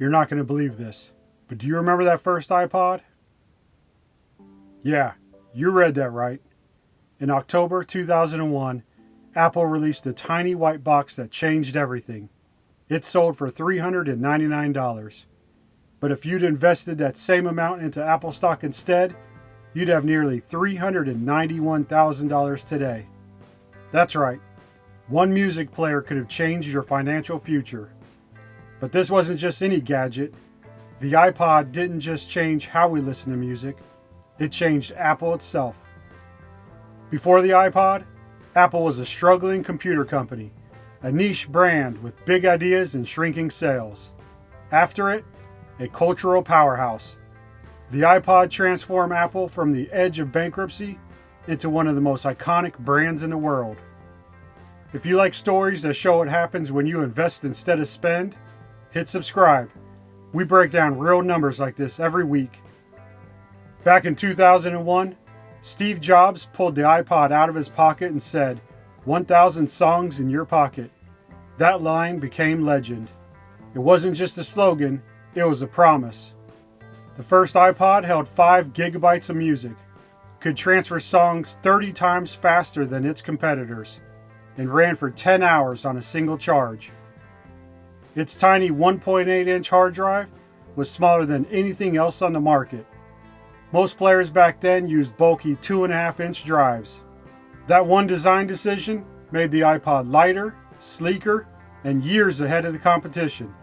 You're not going to believe this, but do you remember that first iPod? Yeah, you read that right. In October 2001, Apple released a tiny white box that changed everything. It sold for $399. But if you'd invested that same amount into Apple stock instead, you'd have nearly $391,000 today. That's right. One music player could have changed your financial future. But this wasn't just any gadget. The iPod didn't just change how we listen to music, it changed Apple itself. Before the iPod, Apple was a struggling computer company, a niche brand with big ideas and shrinking sales. After it, a cultural powerhouse. The iPod transformed Apple from the edge of bankruptcy into one of the most iconic brands in the world. If you like stories that show what happens when you invest instead of spend, hit subscribe. We break down real numbers like this every week. Back in 2001, Steve Jobs pulled the iPod out of his pocket and said, 1,000 songs in your pocket. That line became legend. It wasn't just a slogan, it was a promise. The first iPod held 5 gigabytes of music, could transfer songs 30 times faster than its competitors, and ran for 10 hours on a single charge. Its tiny 1.8-inch hard drive was smaller than anything else on the market. Most players back then used bulky 2.5-inch drives. That one design decision made the iPod lighter, sleeker, and years ahead of the competition.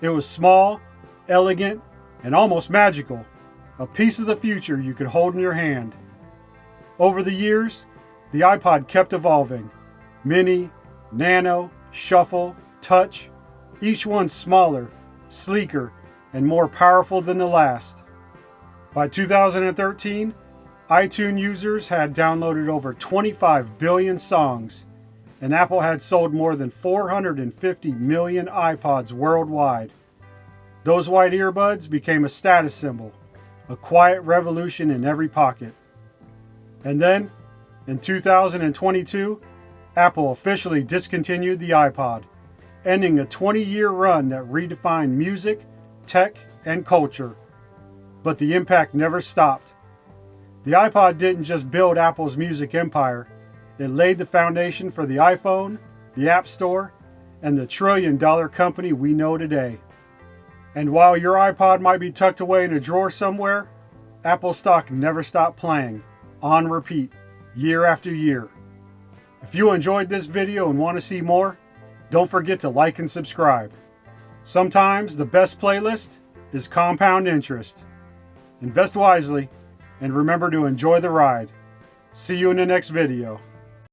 It was small, elegant, and almost magical, a piece of the future you could hold in your hand. Over the years, the iPod kept evolving. Mini, Nano, Shuffle, Touch, each one smaller, sleeker, and more powerful than the last. By 2013, iTunes users had downloaded over 25 billion songs, and Apple had sold more than 450 million iPods worldwide. Those white earbuds became a status symbol, a quiet revolution in every pocket. And then, in 2022, Apple officially discontinued the iPod, ending a 20-year run that redefined music, tech, and culture. But the impact never stopped. The iPod didn't just build Apple's music empire, it laid the foundation for the iPhone, the App Store, and the trillion-dollar company we know today. And while your iPod might be tucked away in a drawer somewhere, Apple stock never stopped playing, on repeat, year after year. If you enjoyed this video and want to see more, don't forget to like and subscribe. Sometimes the best playlist is compound interest. Invest wisely and remember to enjoy the ride. See you in the next video.